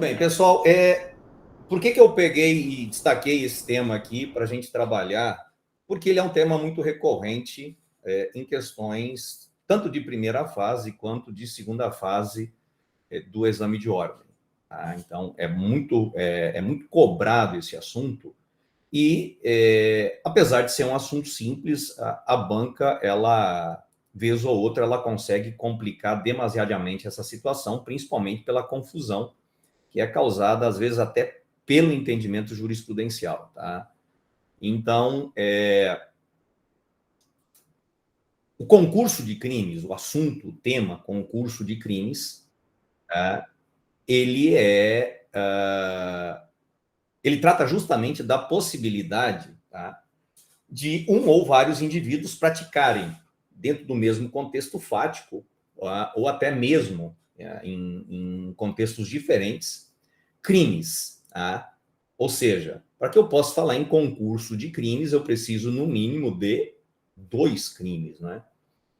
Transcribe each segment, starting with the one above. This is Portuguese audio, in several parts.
bem, pessoal. Por que eu peguei e destaquei esse tema aqui para a gente trabalhar? Porque ele é um tema muito recorrente em questões tanto de primeira fase quanto de segunda fase do exame de ordem. Tá? Então, é muito cobrado esse assunto e, apesar de ser um assunto simples, a banca, ela, vez ou outra, ela consegue complicar demasiadamente essa situação, principalmente pela confusão que é causada, às vezes, até pelo entendimento jurisprudencial. Tá? Então, o concurso de crimes, o assunto, o tema concurso de crimes, ele ele trata justamente da possibilidade, tá, de um ou vários indivíduos praticarem, dentro do mesmo contexto fático, ou até mesmo em contextos diferentes, crimes. Tá? Ou seja, para que eu possa falar em concurso de crimes, eu preciso, no mínimo, de 2 crimes. Né?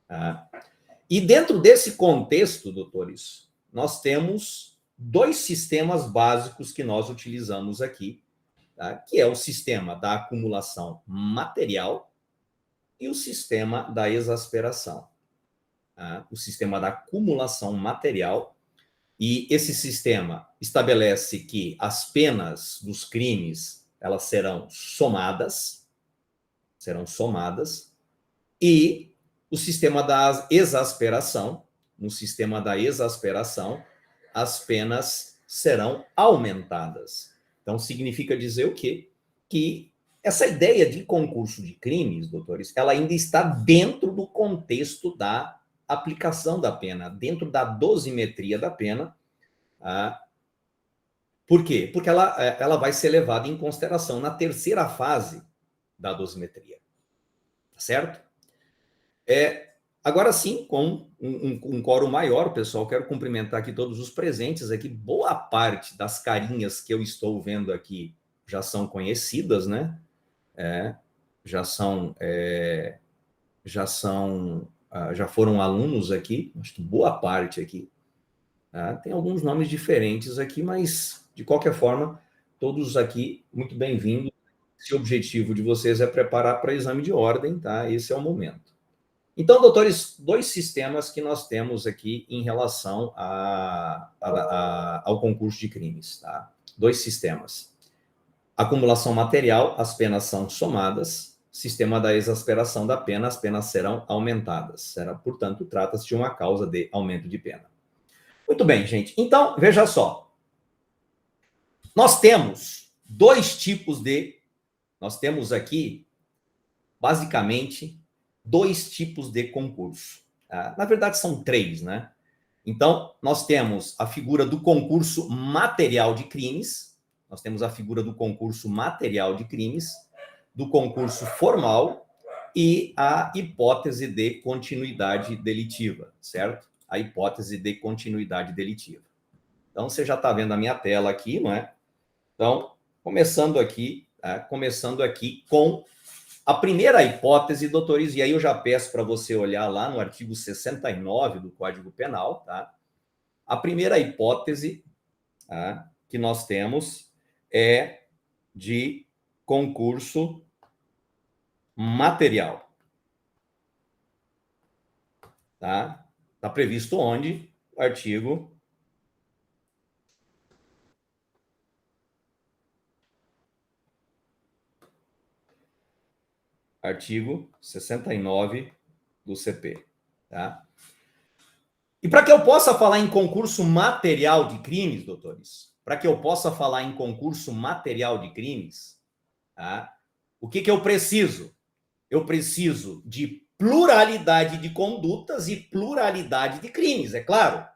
Tá? E dentro desse contexto, doutores, nós temos 2 sistemas básicos que nós utilizamos aqui, tá? Que é o sistema da acumulação material e o sistema da exasperação. Tá? O sistema da acumulação material. E esse sistema estabelece que as penas dos crimes, elas serão somadas, e o sistema da exasperação, no sistema da exasperação, as penas serão aumentadas. Então, significa dizer o quê? Que essa ideia de concurso de crimes, doutores, ela ainda está dentro do contexto da aplicação da pena, dentro da dosimetria da pena. Por quê? Porque ela vai ser levada em consideração na terceira fase da dosimetria. Certo? Agora sim, com um quórum maior, pessoal, quero cumprimentar aqui todos os presentes aqui. Boa parte das carinhas que eu estou vendo aqui já são conhecidas, né? Já foram alunos aqui, acho que boa parte aqui. Tá? Tem alguns nomes diferentes aqui, mas, de qualquer forma, todos aqui muito bem-vindos. Se o objetivo de vocês é preparar para exame de ordem, tá? Esse é o momento. Então, doutores, 2 sistemas que nós temos aqui em relação ao concurso de crimes. Tá? 2 sistemas. Acumulação material, as penas são somadas. Sistema da exasperação da pena, as penas serão aumentadas. Portanto, trata-se de uma causa de aumento de pena. Muito bem, gente. Então, veja só. Nós temos 2 tipos de... Nós temos aqui, basicamente, 2 tipos de concurso. Na verdade, são 3, né? Então, nós temos a figura do concurso material de crimes, nós temos a figura do concurso material de crimes, do concurso formal e a hipótese de continuidade delitiva, certo? A hipótese de continuidade delitiva. Então, você já está vendo a minha tela aqui, não é? Então, começando aqui com a primeira hipótese, doutores, e aí eu já peço para você olhar lá no artigo 69 do Código Penal, tá? A primeira hipótese, tá, que nós temos é de concurso material. Tá? Está previsto onde? O artigo 69 do CP. Tá? E para que eu possa falar em concurso material de crimes, doutores, para que eu possa falar em concurso material de crimes, tá? O que eu preciso? Eu preciso de pluralidade de condutas e pluralidade de crimes, é claro.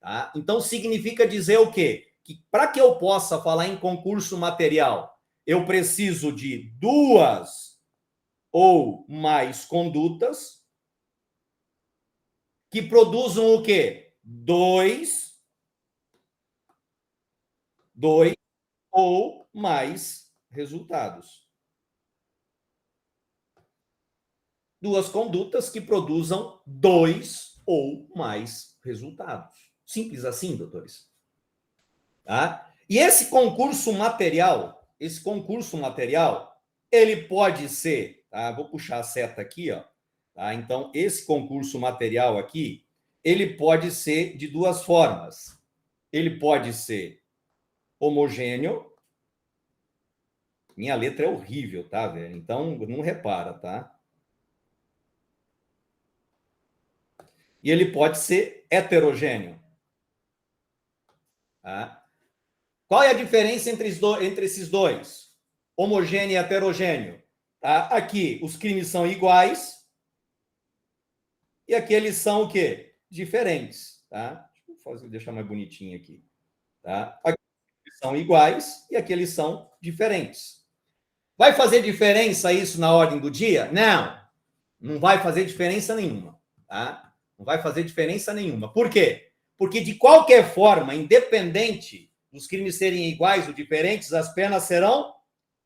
Tá? Então, significa dizer o quê? Que para que eu possa falar em concurso material, eu preciso de 2 ou mais condutas que produzam o quê? 2 ou mais resultados. 2 condutas que produzam 2 ou mais resultados. Simples assim, doutores. Tá? E esse concurso material, ele pode ser, tá? Vou puxar a seta aqui, ó. Tá? Então, esse concurso material aqui, ele pode ser de duas formas. Ele pode ser homogêneo. Minha letra é horrível, tá, velho? Então, não repara, tá? E ele pode ser heterogêneo. Tá? Qual é a diferença entre esses dois? Homogêneo e heterogêneo. Tá? Aqui, os crimes são iguais e aqui eles são o quê? Diferentes. Tá? Deixa eu deixar mais bonitinho aqui. Tá? Aqui eles são iguais e aqui eles são diferentes. Vai fazer diferença isso na ordem do dia? Não, não vai fazer diferença nenhuma. Tá? Não vai fazer diferença nenhuma. Por quê? Porque, de qualquer forma, independente dos crimes serem iguais ou diferentes, as penas serão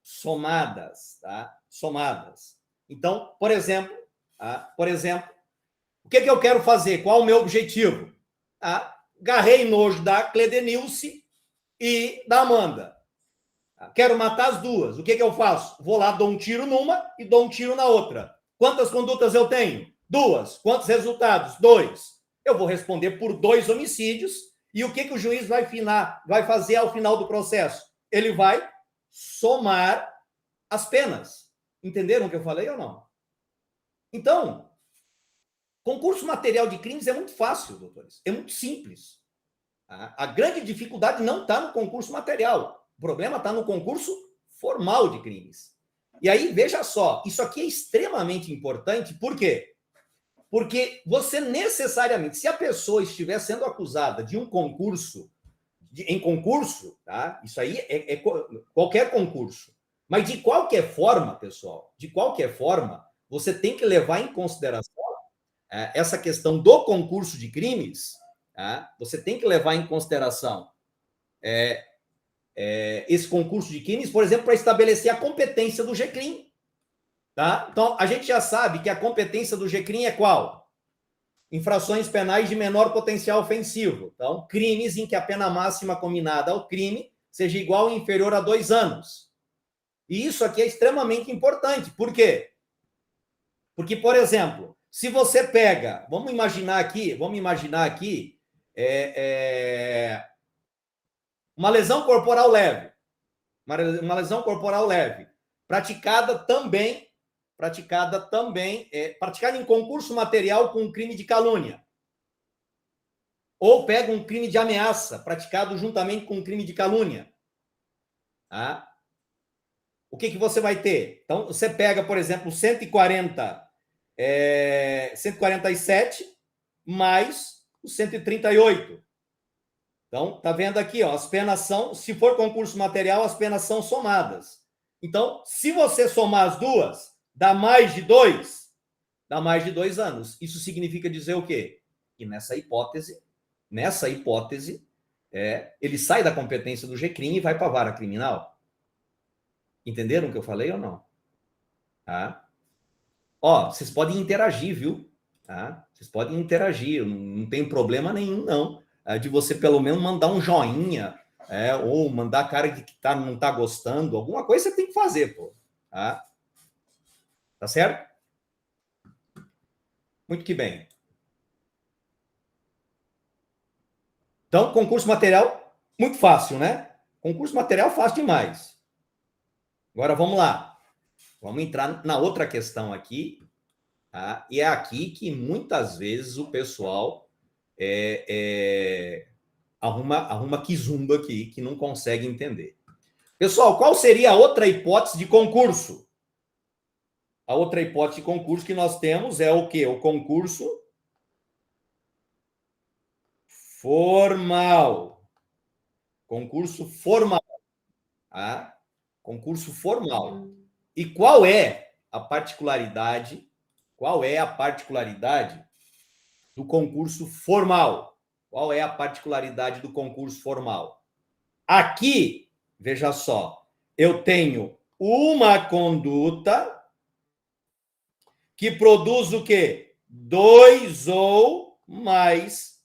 somadas, tá? Somadas. Então, por exemplo, o que eu quero fazer? Qual o meu objetivo? Garrei nojo da Cledenilce e da Amanda. Quero matar as duas. O que eu faço? Vou lá, dou um tiro numa e dou um tiro na outra. Quantas condutas eu tenho? 2. Quantos resultados? 2. Eu vou responder por 2 homicídios. E o que o juiz vai fazer ao final do processo? Ele vai somar as penas. Entenderam o que eu falei ou não? Então, concurso material de crimes é muito fácil, doutores. É muito simples. A grande dificuldade não está no concurso material. O problema está no concurso formal de crimes. E aí, veja só, isso aqui é extremamente importante. Por quê? Porque você necessariamente, se a pessoa estiver sendo acusada de um concurso, em concurso, tá? Isso aí é qualquer concurso. Mas de qualquer forma, pessoal, você tem que levar em consideração essa questão do concurso de crimes, tá? Você tem que levar em consideração esse concurso de crimes, por exemplo, para estabelecer a competência do GCRIM. Tá? Então, a gente já sabe que a competência do GCRIM é qual? Infrações penais de menor potencial ofensivo. Então, crimes em que a pena máxima combinada ao crime seja igual ou inferior a 2 anos. E isso aqui é extremamente importante. Por quê? Porque, por exemplo, se você pega, vamos imaginar aqui uma lesão corporal leve, praticada em concurso material com um crime de calúnia. Ou pega um crime de ameaça, praticado juntamente com um crime de calúnia. Tá? O que você vai ter? Então, você pega, por exemplo, 147 mais o 138. Então, tá vendo aqui, ó, as penas são, se for concurso material, as penas são somadas. Então, se você somar as duas, dá mais de 2 anos. Isso significa dizer o quê? Que nessa hipótese, ele sai da competência do GCRIM e vai para a vara criminal. Entenderam o que eu falei ou não? Tá? Ó, vocês podem interagir, viu? Tá? Vocês podem interagir, não tem problema nenhum, não. De você pelo menos mandar um joinha, ou mandar a cara de que não tá gostando, alguma coisa você tem que fazer, pô. Tá certo? Muito que bem. Então, concurso material, muito fácil, né? Concurso material fácil demais. Agora, vamos lá. Vamos entrar na outra questão aqui. Tá? E é aqui que, muitas vezes, o pessoal arruma quizumba aqui, que não consegue entender. Pessoal, qual seria a outra hipótese de concurso? A outra hipótese de concurso que nós temos é o quê? O concurso formal. Concurso formal. Tá? Concurso formal. E qual é a particularidade? Qual é a particularidade do concurso formal? Qual é a particularidade do concurso formal? Aqui, veja só, eu tenho uma conduta que produz o quê? 2 ou mais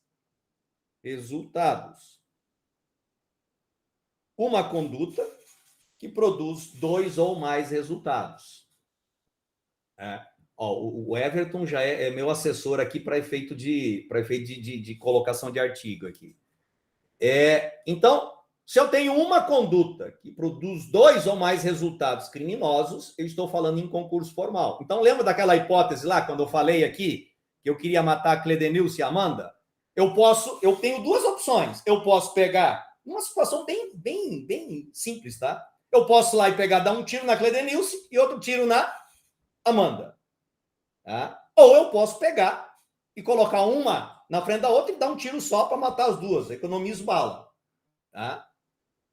resultados. uma conduta que produz 2 ou mais resultados. O Everton já é meu assessor aqui para efeito de colocação de artigo aqui. Então, se eu tenho uma conduta que produz 2 ou mais resultados criminosos, eu estou falando em concurso formal. Então, lembra daquela hipótese lá, quando eu falei aqui, que eu queria matar a Cledenilce e a Amanda? Eu tenho 2 opções. Eu posso pegar, uma situação bem simples, tá? Eu posso ir lá e dar um tiro na Cledenilce e outro tiro na Amanda. Tá? Ou eu posso pegar e colocar uma na frente da outra e dar um tiro só para matar as duas. Economizo bala. Tá?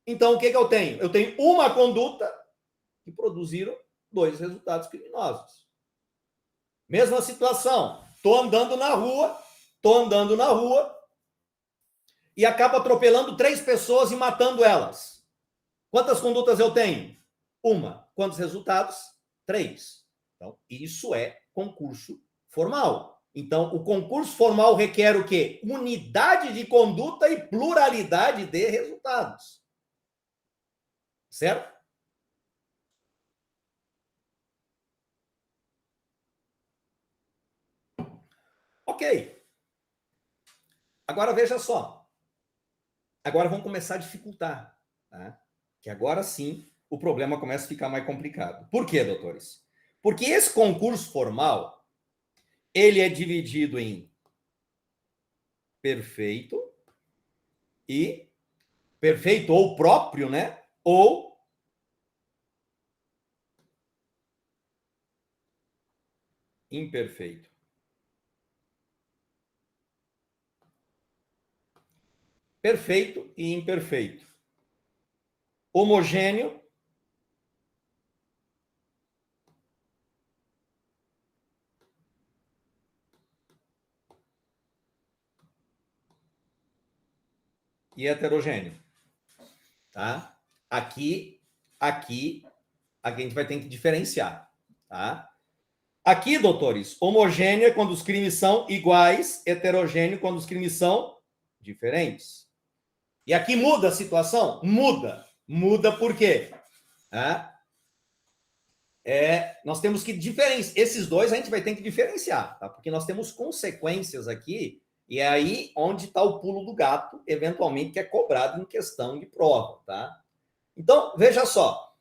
Então, o que eu tenho? Eu tenho uma conduta que produziram 2 resultados criminosos. Mesma situação. Estou andando na rua e acabo atropelando 3 pessoas e matando elas. Quantas condutas eu tenho? Uma. Quantos resultados? 3. Então, isso é concurso formal. Então, o concurso formal requer o quê? Unidade de conduta e pluralidade de resultados. Certo? Ok. Agora, veja só. Agora vamos começar a dificultar. Tá? Que agora sim o problema começa a ficar mais complicado. Por quê, doutores? Porque esse concurso formal, ele é dividido em perfeito e perfeito ou próprio, né? Ou imperfeito. Perfeito e imperfeito. Homogêneo e heterogêneo. Tá? Aqui a gente vai ter que diferenciar. Tá? Aqui, doutores, homogêneo é quando os crimes são iguais, heterogêneo quando os crimes são diferentes. E aqui muda a situação? Muda. Muda por quê? Nós temos que diferenciar. Esses dois a gente vai ter que diferenciar, tá? Porque nós temos consequências aqui, e é aí onde está o pulo do gato, eventualmente, que é cobrado em questão de prova, tá? Então, veja só.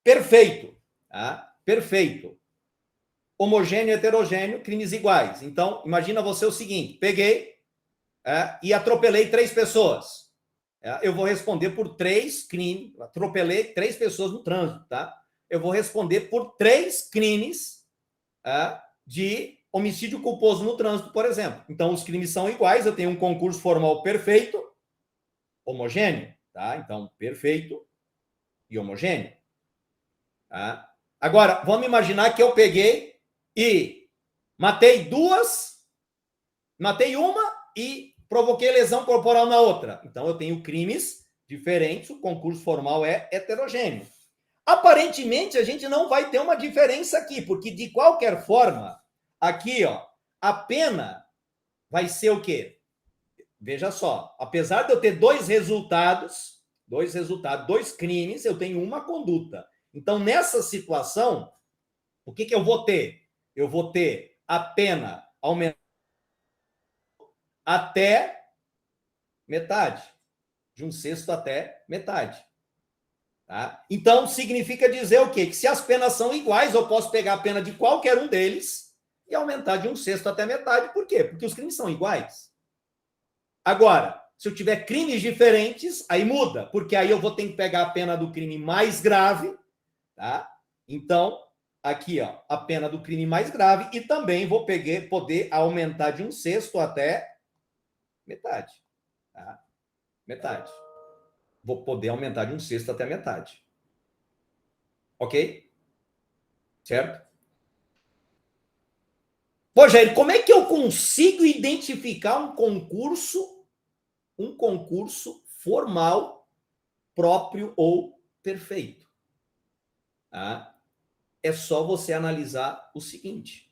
Perfeito. Tá? Perfeito. Homogêneo e heterogêneo, crimes iguais. Então, imagina você o seguinte: peguei e atropelei 3 pessoas. Eu vou responder por 3 crimes. Atropelei 3 pessoas no trânsito, tá? Eu vou responder por 3 crimes de homicídio culposo no trânsito, por exemplo. Então, os crimes são iguais, eu tenho um concurso formal perfeito, homogêneo, tá? Então, perfeito e homogêneo. Tá? Agora, vamos imaginar que eu peguei e matei uma e provoquei lesão corporal na outra. Então, eu tenho crimes diferentes, o concurso formal é heterogêneo. Aparentemente, a gente não vai ter uma diferença aqui, porque, de qualquer forma, aqui, ó, a pena vai ser o quê? Veja só, apesar de eu ter 2 resultados, 2 crimes, eu tenho uma conduta. Então, nessa situação, o que eu vou ter? Eu vou ter a pena aumentar até metade, de 1/6 até metade. Tá? Então, significa dizer o quê? Que se as penas são iguais, eu posso pegar a pena de qualquer um deles e aumentar de 1/6 até metade. Por quê? Porque os crimes são iguais. Agora, se eu tiver crimes diferentes, aí muda, porque aí eu vou ter que pegar a pena do crime mais grave, tá? Então, aqui, ó, a pena do crime mais grave e também vou poder aumentar de 1/6 até metade, tá? Metade. Vou poder aumentar de 1/6 até metade. Ok? Certo? Rogério, como é que eu consigo identificar um concurso formal próprio ou perfeito? É só você analisar o seguinte: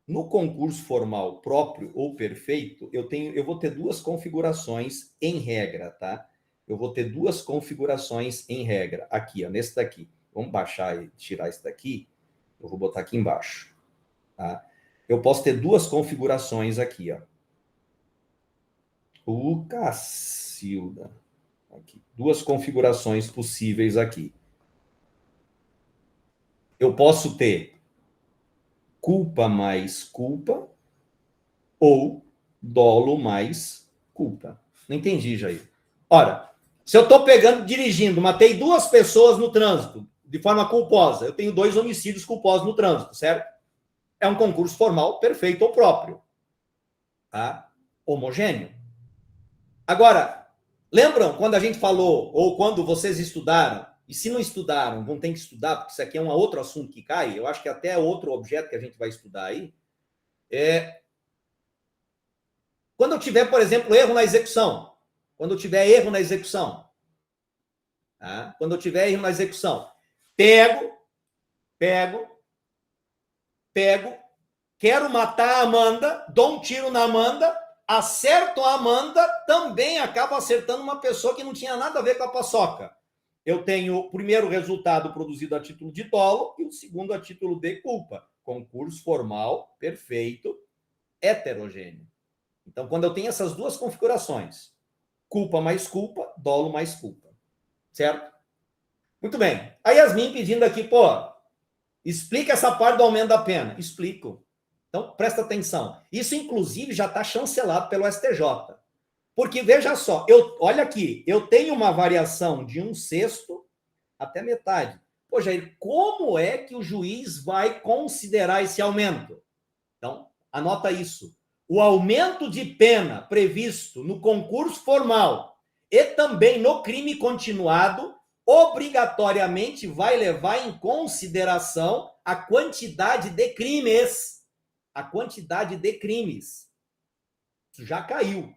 no concurso formal próprio ou perfeito, eu vou ter 2 configurações em regra, tá? eu vou ter duas configurações em regra. Aqui, ó, nesse daqui. Vamos baixar e tirar esse daqui. Eu vou botar aqui embaixo. Tá? Eu posso ter duas configurações aqui, ó. O Cacilda. Aqui. Duas configurações possíveis aqui. Eu posso ter culpa mais culpa ou dolo mais culpa. Não entendi, Jair. Ora, se eu estou dirigindo, matei duas pessoas no trânsito de forma culposa, eu tenho 2 homicídios culposos no trânsito, certo? É um concurso formal perfeito ou próprio. Tá? Homogêneo. Agora, lembram quando a gente falou, ou quando vocês estudaram, e se não estudaram, vão ter que estudar, porque isso aqui é um outro assunto que cai, eu acho que até é outro objeto que a gente vai estudar aí, quando eu tiver, por exemplo, erro na execução, quando eu tiver erro na execução, tá? Quando eu tiver erro na execução, pego, quero matar a Amanda, dou um tiro na Amanda, acerto a Amanda, também acabo acertando uma pessoa que não tinha nada a ver com a paçoca. Eu tenho o primeiro resultado produzido a título de dolo e o segundo a título de culpa. Concurso formal, perfeito, heterogêneo. Então, quando eu tenho essas duas configurações, culpa mais culpa, dolo mais culpa. Certo? Muito bem. A Yasmin pedindo aqui, pô, explica essa parte do aumento da pena. Explico. Então, presta atenção. Isso, inclusive, já está chancelado pelo STJ. Porque, veja só, olha aqui, eu tenho uma variação de 1/6 até metade. Pô, Jair, como é que o juiz vai considerar esse aumento? Então, anota isso. O aumento de pena previsto no concurso formal e também no crime continuado, obrigatoriamente vai levar em consideração a quantidade de crimes. A quantidade de crimes. Isso já caiu.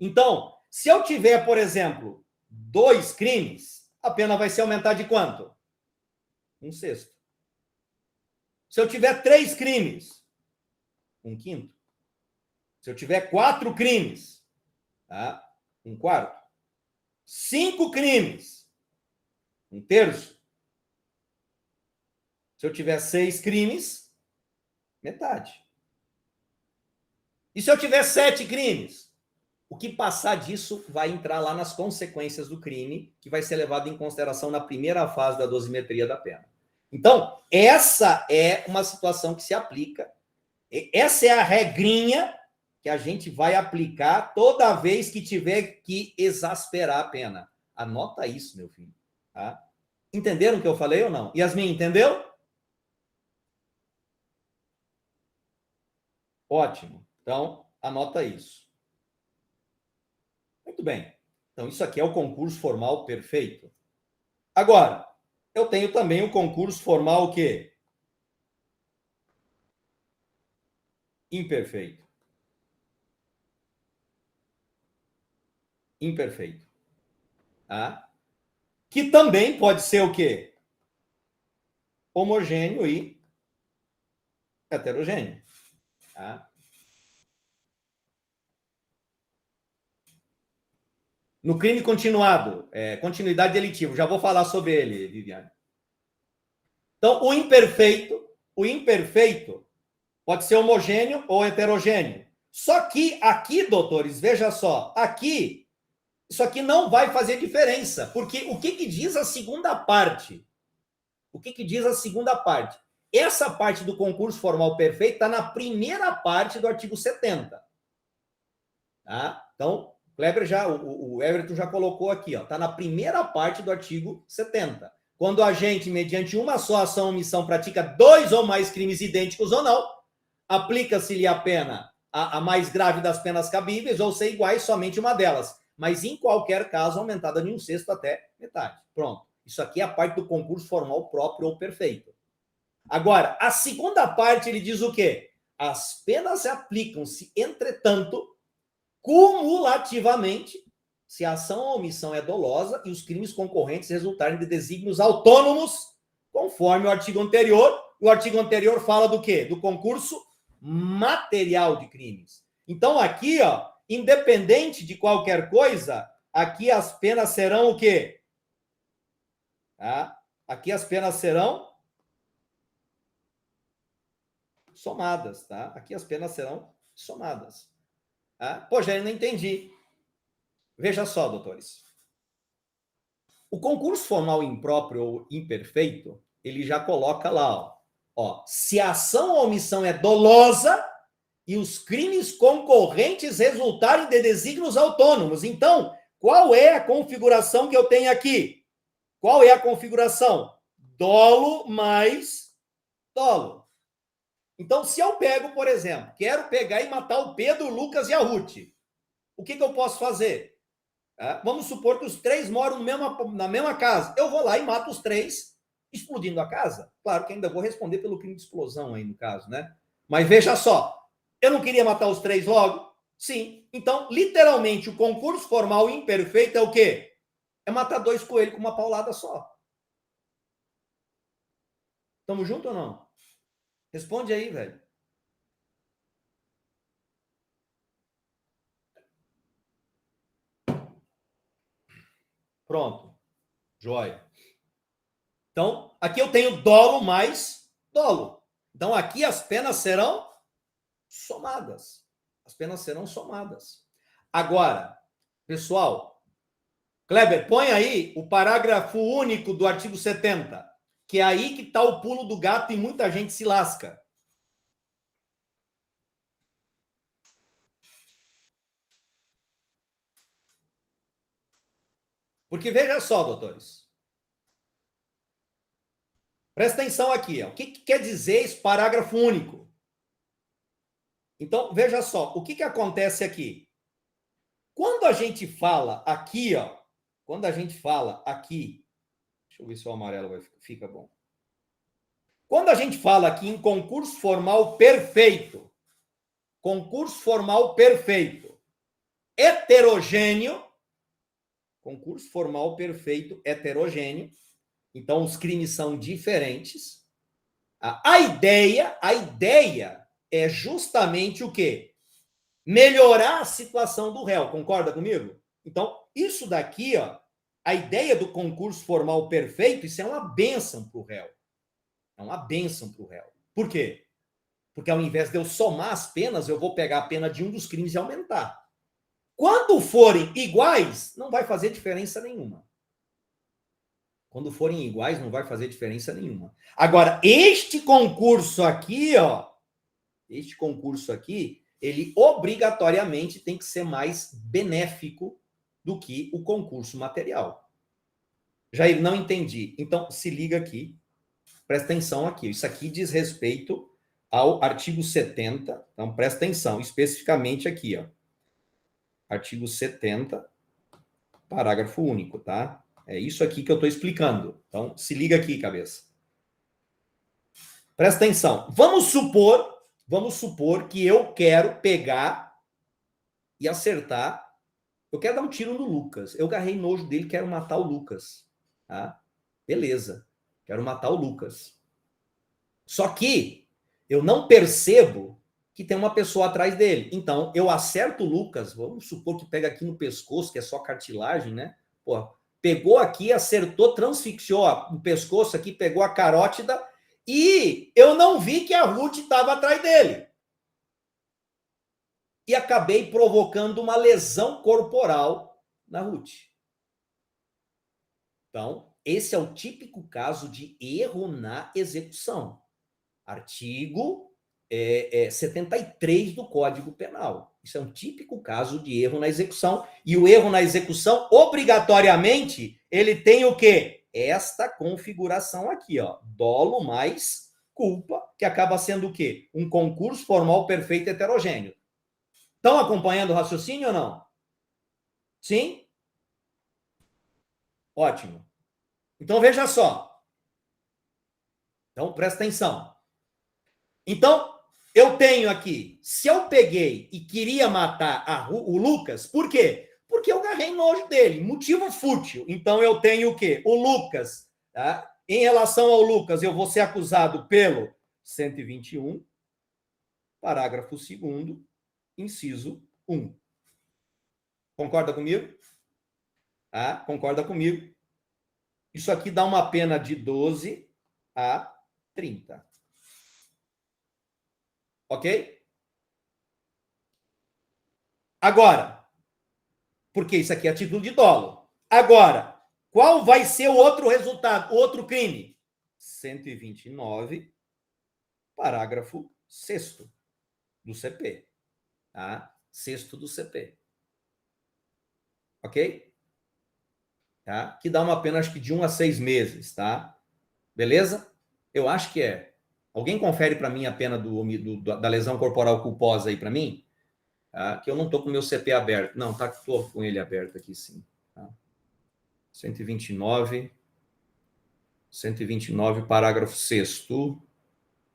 Então, se eu tiver, por exemplo, 2 crimes, a pena vai ser aumentar de quanto? 1/6. Se eu tiver 3 crimes, 1/5. Se eu tiver 4 crimes, tá? 1/4. 5 crimes, 1/3. Se eu tiver 6 crimes, metade. E se eu tiver 7 crimes? O que passar disso vai entrar lá nas consequências do crime, que vai ser levado em consideração na primeira fase da dosimetria da pena. Então, essa é uma situação que se aplica. Essa é a regrinha que a gente vai aplicar toda vez que tiver que exasperar a pena. Anota isso, meu filho. Tá? Entenderam o que eu falei ou não? Yasmin, entendeu? Ótimo. Então, anota isso. Muito bem. Então, isso aqui é o concurso formal perfeito. Agora, eu tenho também o concurso formal o quê? Imperfeito. Imperfeito. Tá? Que também pode ser o quê? Homogêneo e heterogêneo. Tá? No crime continuado, continuidade delitiva, já vou falar sobre ele, Viviane. Então, o imperfeito pode ser homogêneo ou heterogêneo. Só que aqui, doutores, veja só, aqui, isso aqui não vai fazer diferença, porque o que diz a segunda parte? O que diz a segunda parte? Essa parte do concurso formal perfeito está na primeira parte do artigo 70. Tá? Então, Kleber o Everton já colocou aqui, está na primeira parte do artigo 70. Quando a gente, mediante uma só ação ou omissão, pratica 2 ou mais crimes idênticos ou não, aplica-se-lhe a pena, a mais grave das penas cabíveis, ou ser iguais somente uma delas. Mas, em qualquer caso, aumentada de 1/6 até metade. Pronto. Isso aqui é a parte do concurso formal próprio ou perfeito. Agora, a segunda parte, ele diz o quê? As penas aplicam-se, entretanto, cumulativamente, se a ação ou omissão é dolosa e os crimes concorrentes resultarem de desígnios autônomos, conforme o artigo anterior. O artigo anterior fala do quê? Do concurso material de crimes. Então, aqui, independente de qualquer coisa, aqui as penas serão o quê? Tá? Aqui as penas serão somadas, tá? Aqui as penas serão somadas. Tá? Pô, já não entendi. Veja só, doutores. O concurso formal impróprio ou imperfeito, ele já coloca lá, ó, se a ação ou omissão é dolosa e os crimes concorrentes resultarem de desígnios autônomos. Então, qual é a configuração que eu tenho aqui? Qual é a configuração? Dolo mais dolo. Então, se eu pego, por exemplo, quero pegar e matar o Pedro, o Lucas e a Ruth, o que eu posso fazer? Vamos supor que os três moram na mesma casa. Eu vou lá e mato os três, explodindo a casa. Claro que ainda vou responder pelo crime de explosão aí, no caso, né? Mas veja só, eu não queria matar os três logo? Sim. Então, literalmente, o concurso formal imperfeito é o quê? É matar dois coelhos com uma paulada só. Tamo junto ou não? Responde aí, velho. Pronto. Joia. Então, aqui eu tenho dolo mais dolo. Então, aqui as penas serão somadas. As penas serão somadas. Agora, pessoal, Kleber, põe aí o parágrafo único do artigo 70, que é aí que está o pulo do gato e muita gente se lasca. Porque veja só, doutores. Presta atenção aqui. Ó. O que quer dizer esse parágrafo único? Então, veja só. O que acontece aqui? Quando a gente fala aqui, ó, quando a gente fala aqui, deixa eu ver se o amarelo fica bom. Quando a gente fala aqui em concurso formal perfeito, heterogêneo, concurso formal perfeito heterogêneo, então os crimes são diferentes. A ideia é justamente o quê? Melhorar a situação do réu, concorda comigo? Então, isso daqui, ó, a ideia do concurso formal perfeito, isso é uma bênção para o réu. É uma bênção para o réu. Por quê? Porque ao invés de eu somar as penas, eu vou pegar a pena de um dos crimes e aumentar. Quando forem iguais, não vai fazer diferença nenhuma. Quando forem iguais, não vai fazer diferença nenhuma. Agora, este concurso aqui, ó, ele obrigatoriamente tem que ser mais benéfico do que o concurso material. Jair, não entendi. Então, se liga aqui. Presta atenção aqui. Isso aqui diz respeito ao artigo 70. Então, presta atenção, especificamente aqui, ó. Artigo 70, parágrafo único, tá? É isso aqui que eu estou explicando. Então, se liga aqui, cabeça. Presta atenção. Vamos supor que eu quero pegar e acertar. Eu quero dar um tiro no Lucas. Eu agarrei nojo dele, quero matar o Lucas. Tá? Beleza. Quero matar o Lucas. Só que eu não percebo que tem uma pessoa atrás dele. Então, eu acerto o Lucas, vamos supor que pega aqui no pescoço, que é só cartilagem, né? Pô, pegou aqui, acertou, transfixiou o pescoço aqui, pegou a carótida e eu não vi que a Ruth estava atrás dele. E acabei provocando uma lesão corporal na Ruth. Então, esse é o típico caso de erro na execução. Artigo 73 do Código Penal. Isso é um típico caso de erro na execução. E o erro na execução, obrigatoriamente, ele tem o quê? Esta configuração aqui, ó. Dolo mais culpa, que acaba sendo o quê? Um concurso formal perfeito heterogêneo. Estão acompanhando o raciocínio ou não? Sim? Ótimo. Então, veja só. Então, presta atenção. Então, eu tenho aqui, se eu peguei e queria matar o Lucas, por quê? Porque eu agarrei nojo dele, motivo fútil. Então, eu tenho o quê? O Lucas. Tá? Em relação ao Lucas, eu vou ser acusado pelo 121, parágrafo 2º, inciso 1. Concorda comigo? Tá? Concorda comigo? Isso aqui dá uma pena de 12 a 30. Ok? Agora, porque isso aqui é título de dolo. Agora, qual vai ser o outro resultado, o outro crime? 129, parágrafo 6º do CP. Tá? 6º do CP. Ok? Tá? Que dá uma pena, acho que de 1 a 6 meses, tá? Beleza? Eu acho que é. Alguém confere para mim a pena da lesão corporal culposa aí para mim? Tá? Que eu não estou com o meu CP aberto. Não, tá, estou com ele aberto aqui sim. Tá? 129, parágrafo 6º.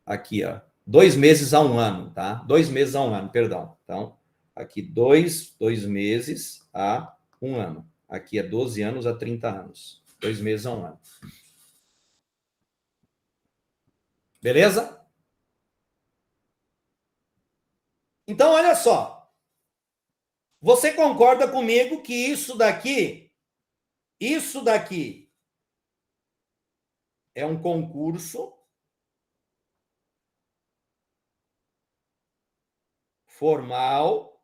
Aqui, ó. 2 meses a 1 ano, tá? 2 meses a 1 ano, perdão. Então, aqui, 2 meses a 1 ano. Aqui é 12 anos a 30 anos. 2 meses a 1 ano. Beleza? Então, olha só. Você concorda comigo que isso daqui é um concurso formal,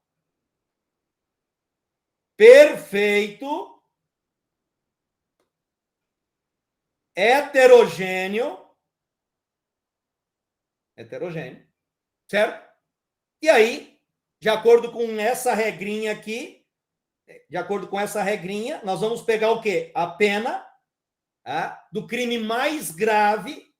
perfeito, heterogêneo, certo? E aí, de acordo com essa regrinha aqui, nós vamos pegar o quê? A pena, tá, do crime mais grave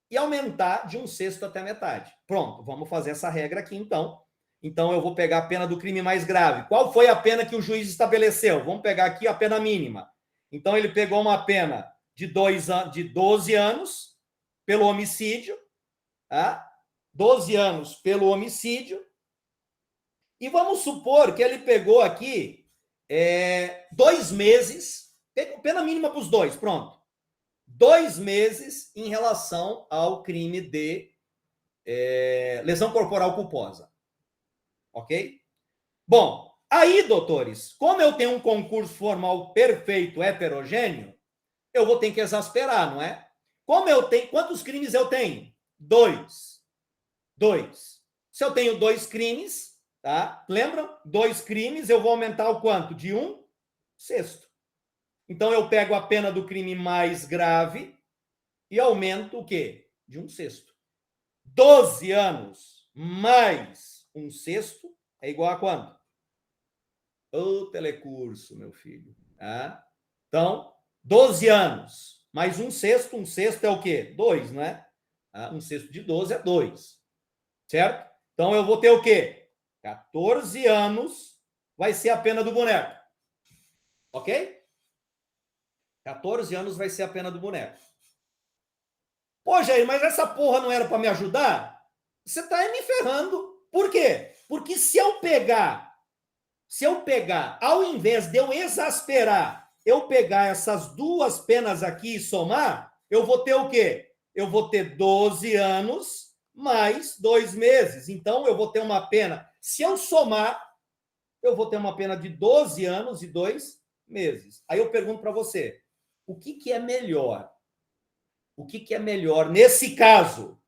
e aumentar de 1/6 até metade. Pronto, vamos fazer essa regra aqui, então. Então, eu vou pegar a pena do crime mais grave. Qual foi a pena que o juiz estabeleceu? Vamos pegar aqui a pena mínima. Então, ele pegou uma pena de 12 anos pelo homicídio, tá? 12 anos pelo homicídio. E vamos supor que ele pegou aqui 2 meses, pena mínima para os dois, pronto. 2 meses em relação ao crime de lesão corporal culposa. Ok? Bom, aí, doutores, como eu tenho um concurso formal perfeito heterogêneo, eu vou ter que exasperar, não é? Como eu tenho. Quantos crimes eu tenho? 2. Se eu tenho 2 crimes, tá? Lembram? 2 crimes, eu vou aumentar o quanto? De 1/6. Então, eu pego a pena do crime mais grave e aumento o quê? De 1/6. 12 anos mais 1/6 é igual a quanto? O telecurso, meu filho. Tá? Então, 12 anos mais 1/6. 1/6 é o quê? 2, não é? 1/6 de 12 é 2. Certo? Então, eu vou ter o quê? 14 anos vai ser a pena do boneco. Ok? 14 anos vai ser a pena do boneco. Pô, Jair, mas essa porra não era para me ajudar? Você tá me ferrando. Por quê? Porque se eu pegar, ao invés de eu exasperar, eu pegar essas duas penas aqui e somar, eu vou ter o quê? Eu vou ter 12 anos mais 2 meses. Então, eu vou ter uma pena. Se eu somar, eu vou ter uma pena de 12 anos e 2 meses. Aí eu pergunto para você, o que é melhor? O que é melhor nesse caso?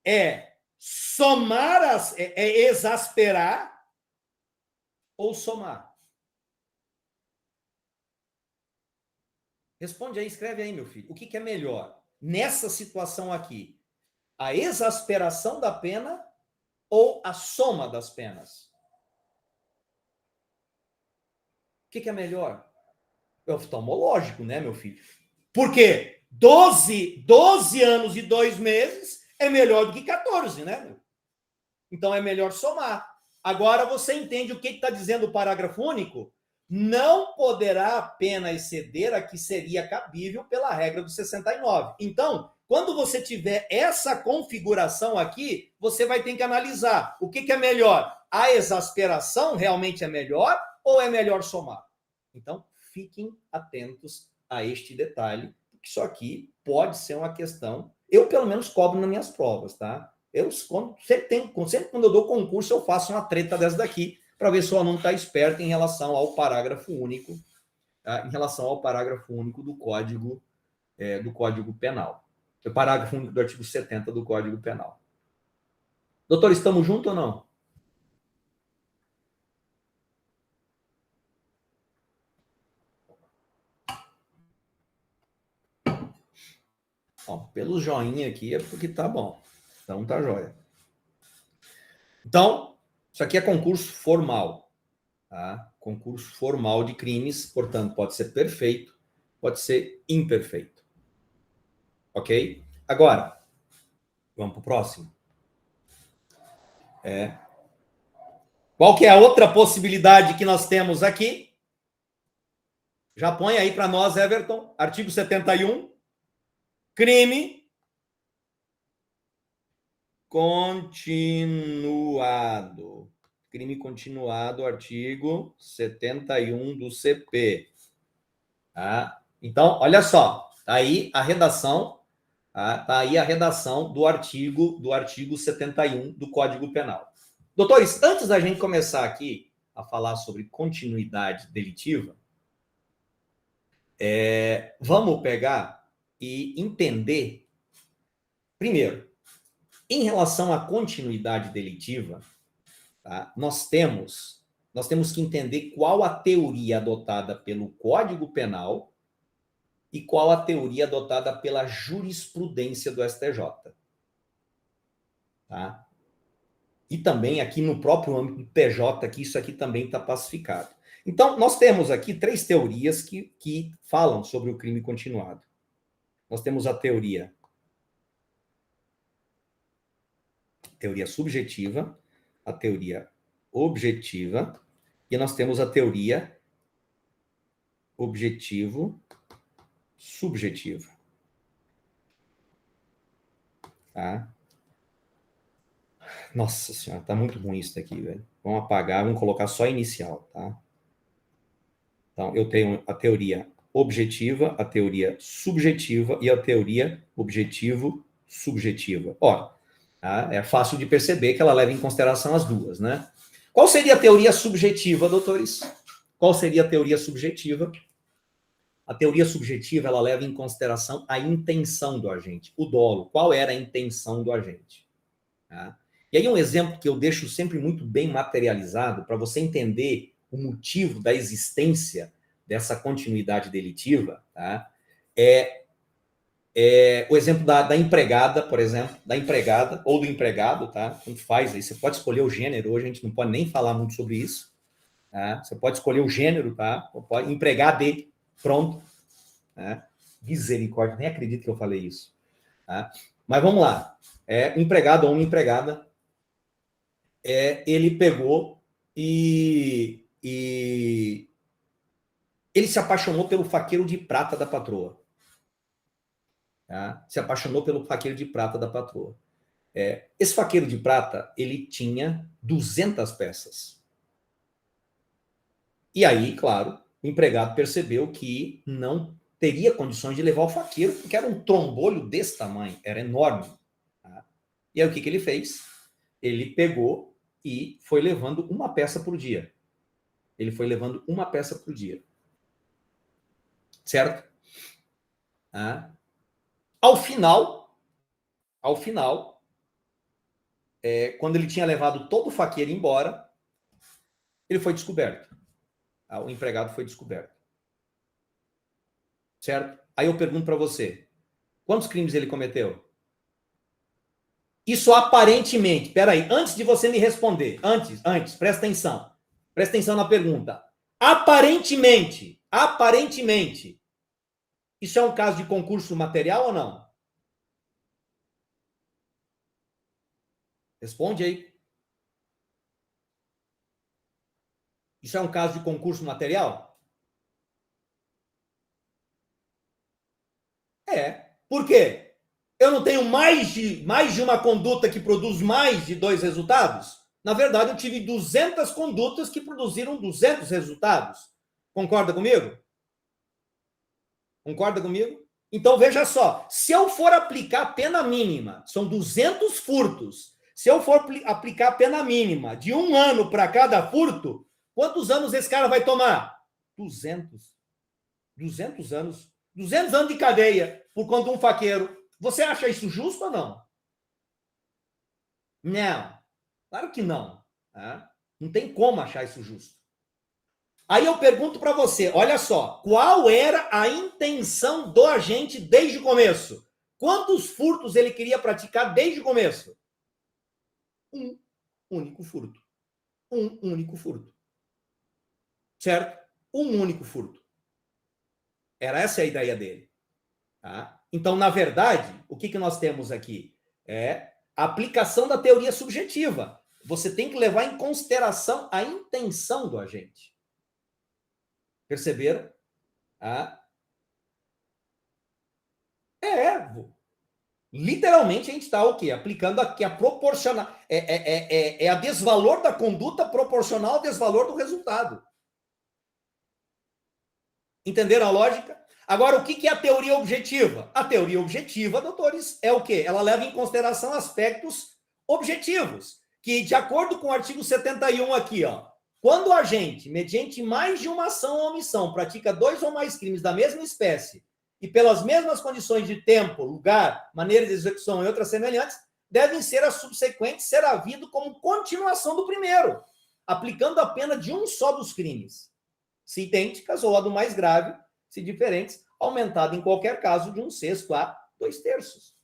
É somar, exasperar ou somar? Responde aí, escreve aí, meu filho. O que é melhor nessa situação aqui? A exasperação da pena ou a soma das penas? O que é melhor? É oftalmológico, né, meu filho? Por quê? 12 anos e 2 meses é melhor do que 14, né? Então é melhor somar. Agora você entende o que está dizendo o parágrafo único? Não poderá a pena exceder a que seria cabível pela regra do 69. Então, quando você tiver essa configuração aqui, você vai ter que analisar o que é melhor. A exasperação realmente é melhor ou é melhor somar? Então, fiquem atentos a este detalhe, porque isso aqui pode ser uma questão. Eu, pelo menos, cobro nas minhas provas, tá? Sempre quando eu dou concurso, eu faço uma treta dessa daqui, para ver se o aluno está esperto em relação ao parágrafo único em relação ao parágrafo único do Código Penal. O parágrafo único do artigo 70 do Código Penal. Doutor, estamos juntos ou não? Bom, pelo joinha aqui é porque tá bom. Então tá jóia. Então, isso aqui é concurso formal. Tá? Concurso formal de crimes, portanto, pode ser perfeito, pode ser imperfeito. Ok? Agora, vamos para o próximo. Qual que é a outra possibilidade que nós temos aqui? Já põe aí para nós, Everton, artigo 71, crime continuado. Crime continuado, artigo 71 do CP. Tá? Então, olha só, tá aí a redação, tá aí a redação do artigo 71 do Código Penal. Doutores, antes da gente começar aqui a falar sobre continuidade delitiva, vamos pegar e entender, primeiro, em relação à continuidade delitiva, tá? Nós temos que entender qual a teoria adotada pelo Código Penal e qual a teoria adotada pela jurisprudência do STJ. Tá? E também aqui no próprio âmbito do PJ, que isso aqui também está pacificado. Então, nós temos aqui 3 teorias que falam sobre o crime continuado. Nós temos a teoria subjetiva, a teoria objetiva, e nós temos a teoria objetivo-subjetiva. Tá? Nossa senhora, tá muito ruim isso daqui, velho. Vamos apagar, vamos colocar só inicial, tá? Então, eu tenho a teoria objetiva, a teoria subjetiva e a teoria objetivo-subjetiva. Ó, tá? É fácil de perceber que ela leva em consideração as duas, né? Qual seria a teoria subjetiva, doutores? Qual seria a teoria subjetiva? A teoria subjetiva, ela leva em consideração a intenção do agente, o dolo. Qual era a intenção do agente? Tá? E aí um exemplo que eu deixo sempre muito bem materializado para você entender o motivo da existência dessa continuidade delitiva, tá? É o exemplo da empregada, por exemplo, da empregada ou do empregado, tá? Tanto faz aí, você pode escolher o gênero, hoje a gente não pode nem falar muito sobre isso, tá? Você pode escolher o gênero, tá? Pode empregar de, pronto, tá? Misericórdia, nem acredito que eu falei isso, tá? Mas vamos lá, empregado ou uma empregada, ele pegou e ele se apaixonou pelo faqueiro de prata da patroa. Tá? Se apaixonou pelo faqueiro de prata da patroa. Esse faqueiro de prata, ele tinha 200 peças. E aí, claro, o empregado percebeu que não teria condições de levar o faqueiro, porque era um trombolho desse tamanho, era enorme. Tá? E aí o que ele fez? Ele pegou e foi levando uma peça por dia. Ele foi levando uma peça por dia. Certo? Ao final, quando ele tinha levado todo o faqueiro embora, ele foi descoberto. O empregado foi descoberto. Certo? Aí eu pergunto para você, quantos crimes ele cometeu? Isso aparentemente, peraí, antes de você me responder, antes, presta atenção na pergunta. Aparentemente, isso é um caso de concurso material ou não? Responde aí. Isso é um caso de concurso material? Por quê? Eu não tenho mais de uma conduta que produz mais de 2 resultados? Na verdade, eu tive 200 condutas que produziram 200 resultados. Concorda comigo? Concorda comigo? Então, veja só, se eu for aplicar a pena mínima, são 200 furtos, se eu for aplicar a pena mínima de 1 ano para cada furto, quantos anos esse cara vai tomar? 200. 200 anos. 200 anos de cadeia por conta de um faqueiro. Você acha isso justo ou não? Não. Claro que não. Tá? Não tem como achar isso justo. Aí eu pergunto para você, olha só, qual era a intenção do agente desde o começo? Quantos furtos ele queria praticar desde o começo? Um único furto. Um único furto. Certo? Um único furto. Era essa a ideia dele. Tá? Então, na verdade, o que nós temos aqui? É a aplicação da teoria subjetiva. Você tem que levar em consideração a intenção do agente. Perceberam? Ah, literalmente a gente está o quê? Aplicando aqui a proporcional. É a desvalor da conduta proporcional ao desvalor do resultado. Entenderam a lógica? Agora, o que é a teoria objetiva? A teoria objetiva, doutores, é o quê? Ela leva em consideração aspectos objetivos, que, de acordo com o artigo 71 aqui, ó, quando o agente, mediante mais de uma ação ou omissão, pratica 2 ou mais crimes da mesma espécie e pelas mesmas condições de tempo, lugar, maneira de execução e outras semelhantes, devem ser as subsequentes ser havido como continuação do primeiro, aplicando a pena de um só dos crimes, se idênticas ou a do mais grave, se diferentes, aumentado em qualquer caso de 1/6 a 2/3.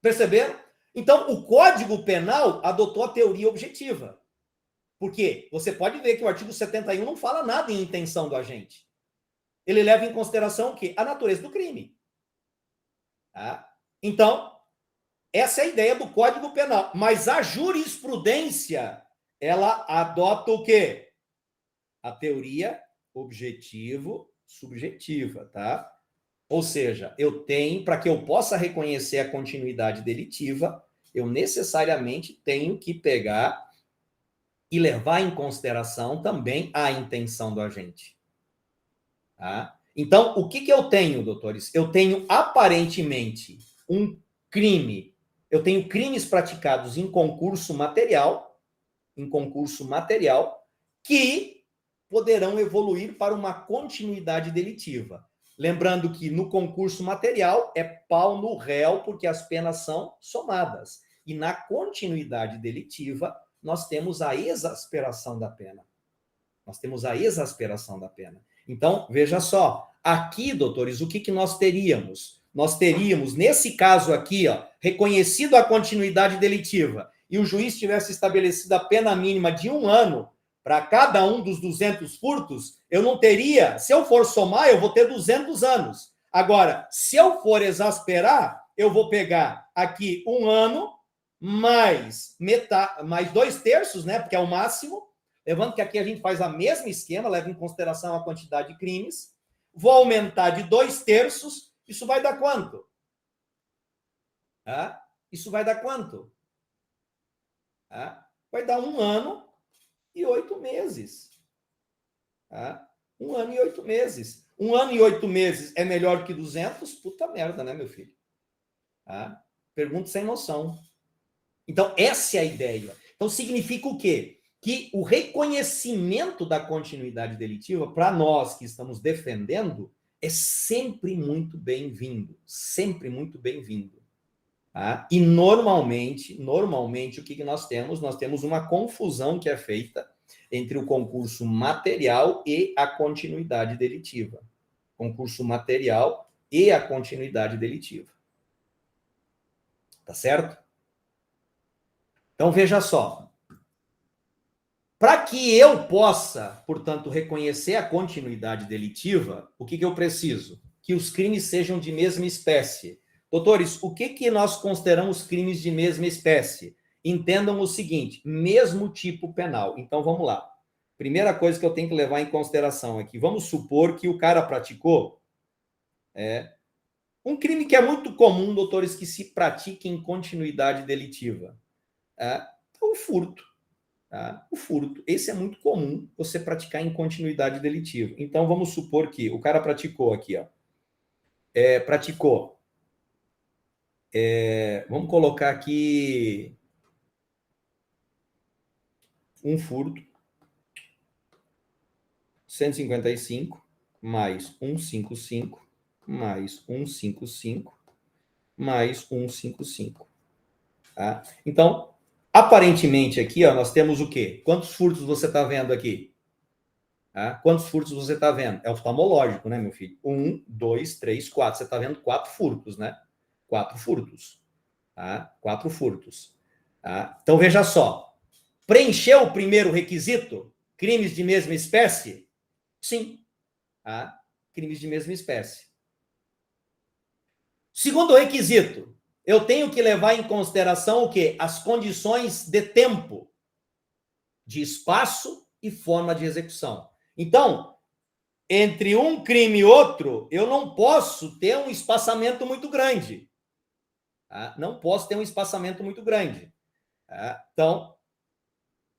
Perceberam? Então, o Código Penal adotou a teoria objetiva. Por quê? Você pode ver que o artigo 71 não fala nada em intenção do agente. Ele leva em consideração o quê? A natureza do crime. Tá? Então, essa é a ideia do Código Penal. Mas a jurisprudência, ela adota o quê? A teoria objetivo-subjetiva, tá? Ou seja, eu tenho, para que eu possa reconhecer a continuidade delitiva, eu necessariamente tenho que pegar e levar em consideração também a intenção do agente. Tá? Então, o que eu tenho, doutores? Eu tenho, aparentemente, um crime. Eu tenho crimes praticados em concurso material, que poderão evoluir para uma continuidade delitiva. Lembrando que no concurso material é pau no réu, porque as penas são somadas. E na continuidade delitiva, nós temos a exasperação da pena. Então, veja só, aqui, doutores, o que nós teríamos? Nós teríamos, nesse caso aqui, ó, reconhecido a continuidade delitiva e o juiz tivesse estabelecido a pena mínima de 1 ano para cada um dos 200 furtos, eu não teria, se eu for somar, eu vou ter 200 anos. Agora, se eu for exasperar, eu vou pegar aqui 1 ano mais metade, mais 2/3, né? Porque é o máximo. Levando que aqui a gente faz a mesma esquema, leva em consideração a quantidade de crimes. Vou aumentar de 2/3. Isso vai dar quanto? Isso vai dar quanto? Vai dar 1 ano e 8 meses. 1 ano e 8 meses. 1 ano e 8 meses é melhor que 200? Puta merda, né, meu filho? Pergunta sem noção. Então, essa é a ideia. Então, significa o quê? Que o reconhecimento da continuidade delitiva, para nós que estamos defendendo, é sempre muito bem-vindo. Sempre muito bem-vindo. E normalmente, o que nós temos? Nós temos uma confusão que é feita entre o concurso material e a continuidade delitiva. Concurso material e a continuidade delitiva. Tá certo? Então, veja só. Para que eu possa, portanto, reconhecer a continuidade delitiva, o que eu preciso? Que os crimes sejam de mesma espécie. Doutores, o que nós consideramos crimes de mesma espécie? Entendam o seguinte, mesmo tipo penal. Então, vamos lá. Primeira coisa que eu tenho que levar em consideração aqui, vamos supor que o cara praticou um crime que é muito comum, doutores, que se pratique em continuidade delitiva. O furto. O furto. Esse é muito comum você praticar em continuidade delitiva. Então, vamos supor que o cara praticou aqui, ó. Vamos colocar aqui um furto, 155 mais 155 mais 155 mais 155. Tá? Então, aparentemente aqui, ó, nós temos o quê? Quantos furtos você está vendo aqui? Tá? Quantos furtos você está vendo? É oftalmológico, né, meu filho? 1, 2, 3, 4. Você está vendo 4 furtos, né? 4 furtos. Tá? 4 furtos. Tá? Então, veja só. Preencheu o primeiro requisito? Crimes de mesma espécie? Sim. Tá? Crimes de mesma espécie. Segundo requisito, eu tenho que levar em consideração o quê? As condições de tempo, de espaço e forma de execução. Então, entre um crime e outro, eu não posso ter um espaçamento muito grande. Tá? Não posso ter um espaçamento muito grande. Tá? Então,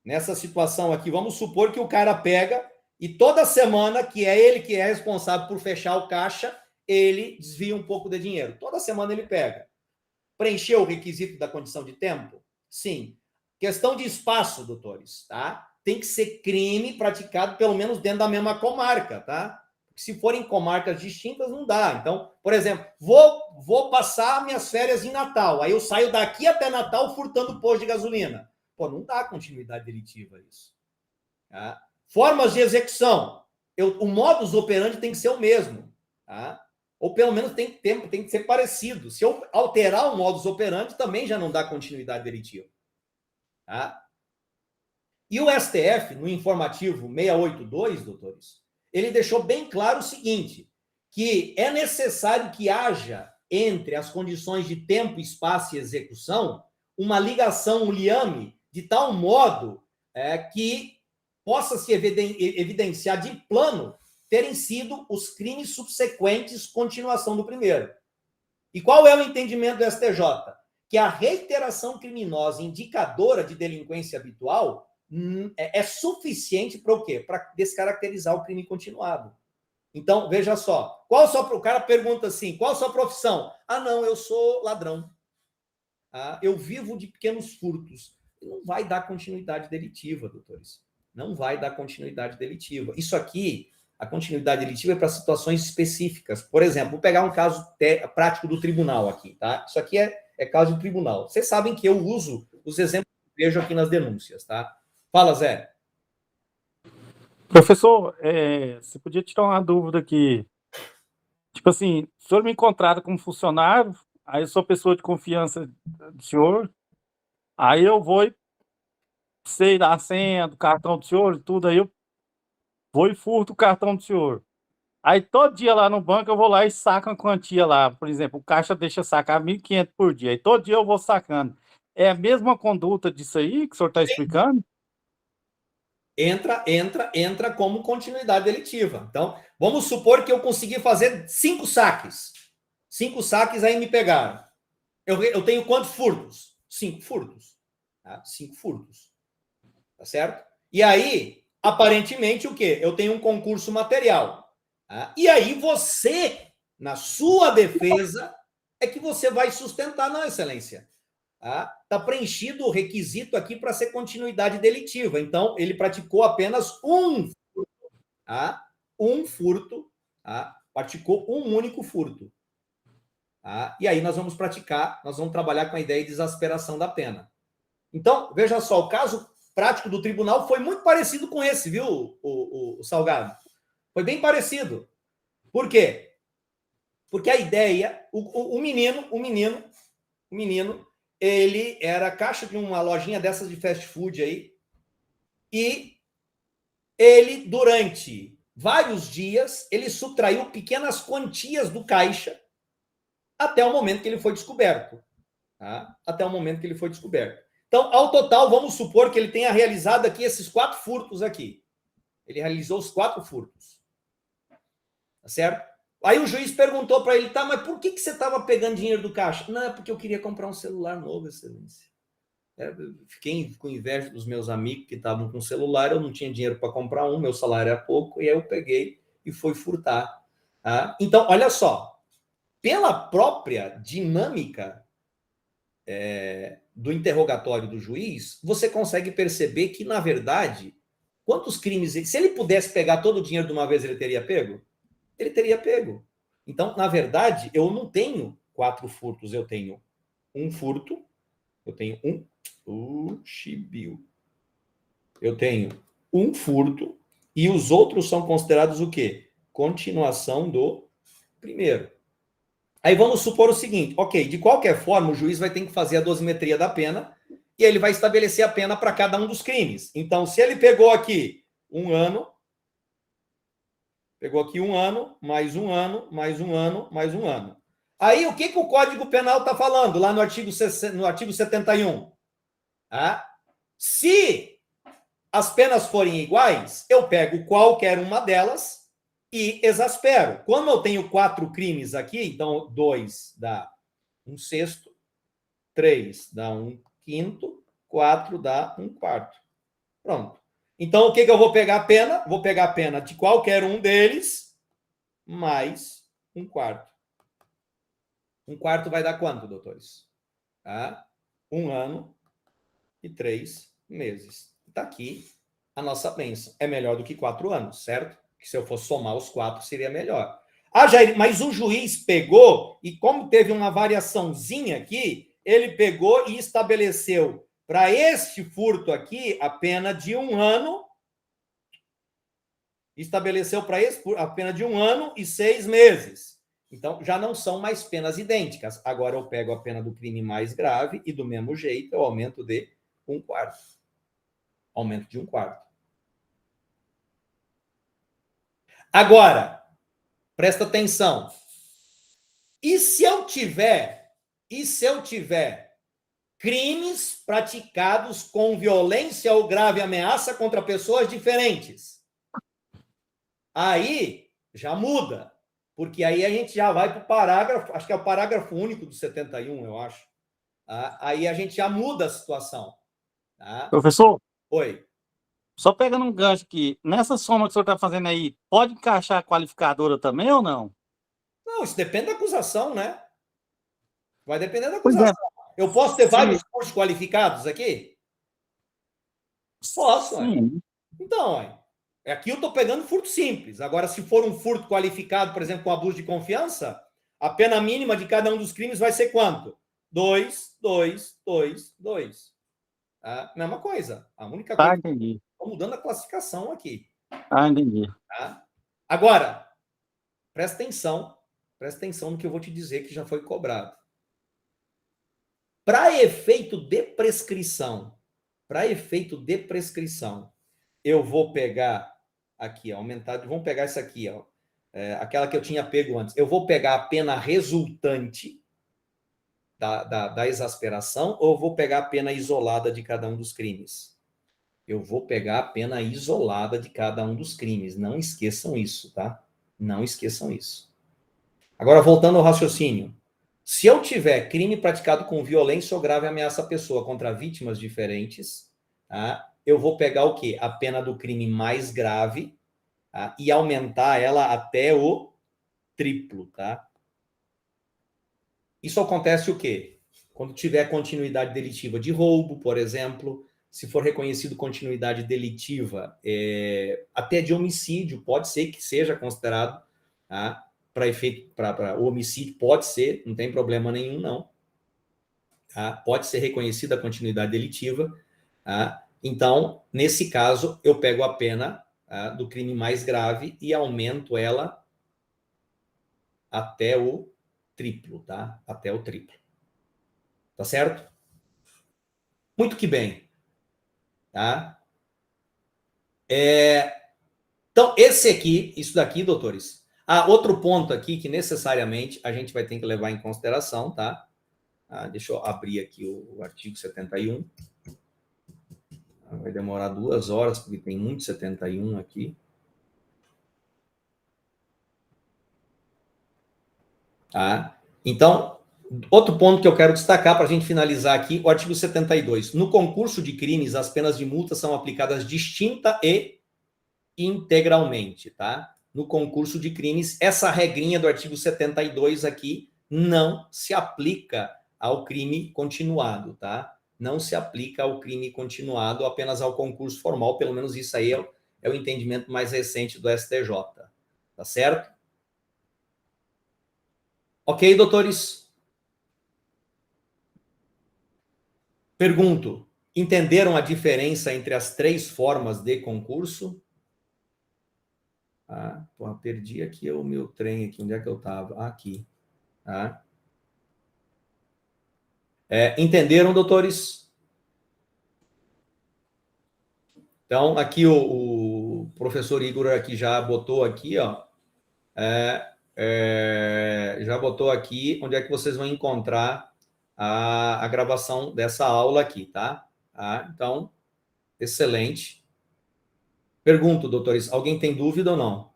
nessa situação aqui, vamos supor que o cara pega e toda semana, que é ele que é responsável por fechar o caixa, ele desvia um pouco de dinheiro. Toda semana ele pega. Preencheu o requisito da condição de tempo? Sim. Questão de espaço, doutores, tá? Tem que ser crime praticado pelo menos dentro da mesma comarca, tá? Se forem comarcas distintas, não dá. Então, por exemplo, vou passar minhas férias em Natal, aí eu saio daqui até Natal furtando posto de gasolina. Pô, não dá continuidade delitiva isso. Tá? Formas de execução. O modus operandi tem que ser o mesmo, tá? Ou pelo menos tem que ser parecido. Se eu alterar o modus operandi, também já não dá continuidade delitiva. Tá? E o STF, no informativo 682, doutores, ele deixou bem claro o seguinte, que é necessário que haja entre as condições de tempo, espaço e execução uma ligação, um liame, de tal modo que possa se evidenciar de plano terem sido os crimes subsequentes continuação do primeiro. E qual é o entendimento do STJ? Que a reiteração criminosa indicadora de delinquência habitual é suficiente para o quê? Para descaracterizar o crime continuado. Então, veja só. O cara pergunta assim, qual a sua profissão? Ah, não, eu sou ladrão. Ah, eu vivo de pequenos furtos. Não vai dar continuidade delitiva, doutores. Não vai dar continuidade delitiva. Isso aqui, a continuidade delitiva é para situações específicas. Por exemplo, vou pegar um caso prático do tribunal aqui, tá? Isso aqui é caso de tribunal. Vocês sabem que eu uso os exemplos que eu vejo aqui nas denúncias, tá? Fala, Zé. Professor, você podia tirar uma dúvida aqui. Tipo assim, o senhor me contrata como funcionário, aí eu sou pessoa de confiança do senhor, aí eu vou e sei da senha do cartão do senhor e tudo, aí eu vou e furto o cartão do senhor. Aí todo dia lá no banco eu vou lá e saco uma quantia lá. Por exemplo, o caixa deixa sacar 1.500 por dia. Aí todo dia eu vou sacando. É a mesma conduta disso aí que o senhor está explicando? Entra como continuidade delitiva. Então, vamos supor que eu consegui fazer 5 saques. 5 saques aí me pegaram. Eu tenho quantos furtos? 5 furtos. Tá? 5 furtos. Tá certo? E aí, aparentemente, o quê? Eu tenho um concurso material. Tá? E aí você, na sua defesa, é que você vai sustentar, não, excelência. Tá preenchido o requisito aqui para ser continuidade delitiva. Então, ele praticou apenas um furto. Tá? Um furto. Tá? Praticou um único furto. Tá? E aí nós vamos trabalhar com a ideia de exasperação da pena. Então, veja só, o caso prático do tribunal foi muito parecido com esse, viu, o Salgado? Foi bem parecido. Por quê? Porque a ideia, o menino, ele era caixa de uma lojinha dessas de fast food aí, e ele, durante vários dias, ele subtraiu pequenas quantias do caixa até o momento que ele foi descoberto. Tá? Até o momento que ele foi descoberto. Então, ao total, vamos supor que ele tenha realizado aqui esses 4 furtos aqui. Ele realizou os 4 furtos. Tá certo? Aí o juiz perguntou para ele, tá, mas por que você estava pegando dinheiro do caixa? Não, é porque eu queria comprar um celular novo, excelência. Fiquei com inveja dos meus amigos que estavam com celular, eu não tinha dinheiro para comprar um, meu salário era pouco, e aí eu peguei e fui furtar. Tá? Então, olha só, pela própria dinâmica do interrogatório do juiz, você consegue perceber que, na verdade, Quantos crimes... Se ele pudesse pegar todo o dinheiro de uma vez, ele teria pego? Ele teria pego. Então, na verdade, eu não tenho 4 furtos, eu tenho um furto, eu tenho chibiu. Eu tenho um furto e os outros são considerados o quê? Continuação do primeiro. Aí vamos supor o seguinte, ok, de qualquer forma o juiz vai ter que fazer a dosimetria da pena e ele vai estabelecer a pena para cada um dos crimes. Então, se ele pegou aqui 1 ano, pegou aqui 1 ano, mais 1 ano, mais 1 ano, mais 1 ano. Aí, o que o Código Penal está falando lá no artigo 71? Se as penas forem iguais, eu pego qualquer uma delas e exaspero. Como eu tenho 4 crimes aqui, então 2 dá 1/6, 3 dá 1/5, 4 dá 1/4. Pronto. Então, o que eu vou pegar a pena? Vou pegar a pena de qualquer um deles, mais 1/4. 1/4 vai dar quanto, doutores? 1 ano e 3 meses. Está aqui a nossa bênção. É melhor do que 4 anos, certo? Que se eu for somar os 4, seria melhor. Jair, mas o juiz pegou, e como teve uma variaçãozinha aqui, ele pegou e estabeleceu para este furto aqui a pena de 1 ano, estabeleceu para esse a pena de 1 ano e 6 meses. Então, já não são mais penas idênticas. Agora eu pego a pena do crime mais grave e, do mesmo jeito, eu aumento de 1/4. Aumento de 1/4. Agora, presta atenção. E se eu tiver crimes praticados com violência ou grave ameaça contra pessoas diferentes? Aí já muda, porque aí a gente já vai para o parágrafo, acho que é o parágrafo único do 71, eu acho. Aí a gente já muda a situação. Professor? Oi. Só pegando um gancho aqui, nessa soma que o senhor está fazendo aí, pode encaixar a qualificadora também ou não? Não, isso depende da acusação, né? Vai depender da Pois é. acusação. Eu posso ter Sim. vários cursos qualificados aqui? Posso, Sim. Então, aqui eu estou pegando furto simples. Agora, se for um furto qualificado, por exemplo, com abuso de confiança, a pena mínima de cada um dos crimes vai ser quanto? 2, 2, 2, 2. Mesma coisa. A única coisa Tá, entendi. Estou mudando a classificação aqui. Entendi. Agora, presta atenção no que eu vou te dizer que já foi cobrado. Para efeito de prescrição, eu vou pegar aqui, aumentar, vamos pegar essa aqui, aquela que eu tinha pego antes. Eu vou pegar a pena resultante da exasperação ou eu vou pegar a pena isolada de cada um dos crimes? Eu vou pegar a pena isolada de cada um dos crimes. Não esqueçam isso, tá? Não esqueçam isso. Agora, voltando ao raciocínio. Se eu tiver crime praticado com violência ou grave ameaça à pessoa contra vítimas diferentes, eu vou pegar o quê? A pena do crime mais grave e aumentar ela até o triplo, tá? Isso acontece o quê? Quando tiver continuidade delitiva de roubo, por exemplo, se for reconhecido continuidade delitiva, até de homicídio, pode ser que seja considerado para efeito, para o homicídio, pode ser, não tem problema nenhum, não. Pode ser reconhecida a continuidade delitiva. Então, nesse caso, eu pego a pena do crime mais grave e aumento ela até o triplo, tá? Até o triplo. Tá certo? Muito que bem. Tá? Então, isso daqui, doutores. Outro ponto aqui que necessariamente a gente vai ter que levar em consideração, tá? Deixa eu abrir aqui o artigo 71. Vai demorar 2 horas, porque tem muito 71 aqui. Então, outro ponto que eu quero destacar para a gente finalizar aqui, o artigo 72. No concurso de crimes, as penas de multa são aplicadas distinta e integralmente, tá? No concurso de crimes, essa regrinha do artigo 72 aqui não se aplica ao crime continuado, tá? Não se aplica ao crime continuado, apenas ao concurso formal, pelo menos isso aí é o entendimento mais recente do STJ. Tá certo? Ok, doutores? Pergunto, entenderam a diferença entre as 3 formas de concurso? Ah, porra, perdi aqui o meu trem aqui. Onde é que eu estava? Aqui. Tá? Entenderam, doutores? Então, aqui o professor Igor aqui já botou aqui, ó. Já botou aqui onde é que vocês vão encontrar a gravação dessa aula aqui, tá? Então, excelente. Pergunto, doutores, alguém tem dúvida ou não?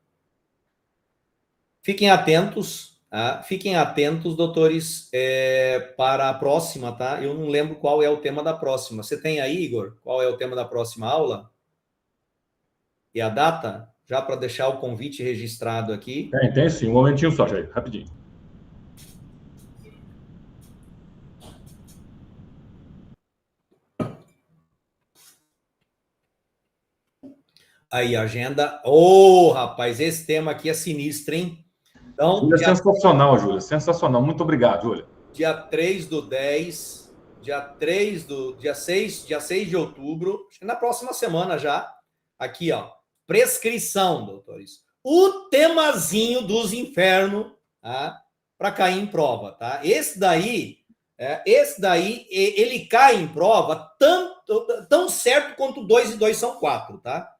Fiquem atentos, tá? Fiquem atentos, doutores, para a próxima, tá? Eu não lembro qual é o tema da próxima. Você tem aí, Igor, qual é o tema da próxima aula? E a data? Já para deixar o convite registrado aqui. Tem sim. Um momentinho só, Jair. Rapidinho. Aí, agenda. Ô, rapaz, esse tema aqui é sinistro, hein? Então, Júlia, sensacional, Júlia. Sensacional. Muito obrigado, Júlia. Dia 3/10, dia 6 de outubro, na próxima semana já, aqui, ó, prescrição, doutores. O temazinho dos infernos, tá? Para cair em prova, tá? Esse daí, ele cai em prova tão certo quanto 2 e 2 são 4, tá?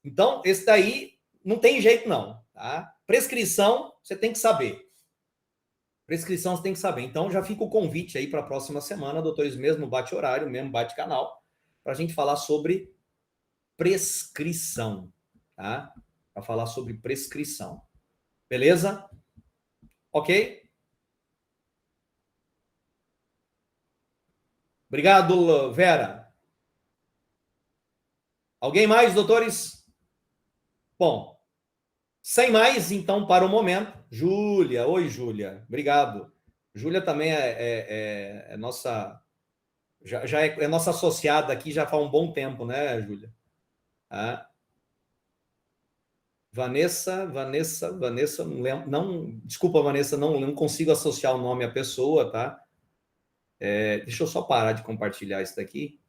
Então, esse daí não tem jeito não, tá? Prescrição, você tem que saber. Prescrição você tem que saber. Então, já fica o convite aí para a próxima semana, doutores, mesmo bate-horário, mesmo bate-canal, para a gente falar sobre prescrição, tá? Para falar sobre prescrição. Beleza? Ok? Obrigado, Vera. Alguém mais, doutores? Bom, sem mais, então, para o momento, Júlia. Oi, Júlia. Obrigado. Júlia também é nossa... Já é nossa associada aqui já faz um bom tempo, né, Júlia? Vanessa, não lembro, desculpa, Vanessa, não consigo associar o nome à pessoa, tá? Deixa eu só parar de compartilhar isso daqui,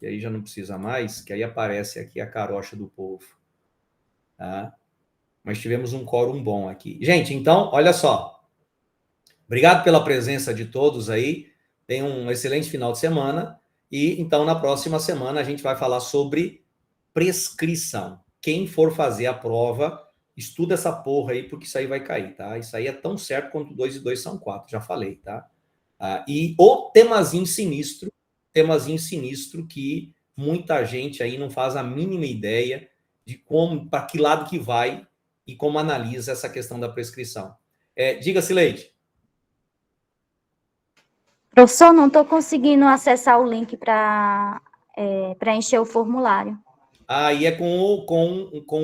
e aí já não precisa mais, que aí aparece aqui a carocha do povo, tá? Mas tivemos um quórum bom aqui. Gente, então, olha só. Obrigado pela presença de todos aí. Tenham um excelente final de semana. E, então, na próxima semana, a gente vai falar sobre prescrição. Quem for fazer a prova, estuda essa porra aí, porque isso aí vai cair, tá? Isso aí é tão certo quanto 2 e 2 são 4, já falei, tá? E o temazinho sinistro que muita gente aí não faz a mínima ideia de como, para que lado que vai e como analisa essa questão da prescrição. Diga-se, Leite. Professor, não estou conseguindo acessar o link para preencher o formulário. E é com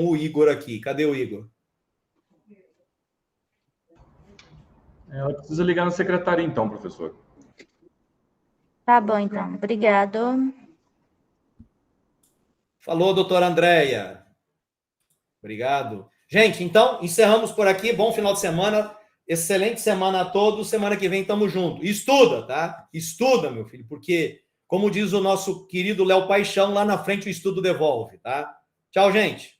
o Igor aqui. Cadê o Igor? Ela precisa ligar na secretaria, então, professor. Tá bom, então. Obrigado. Falou, doutora Andréia. Obrigado. Gente, então, encerramos por aqui. Bom final de semana. Excelente semana a todos. Semana que vem estamos juntos. Estuda, tá? Estuda, meu filho, porque, como diz o nosso querido Léo Paixão, lá na frente o estudo devolve, tá? Tchau, gente.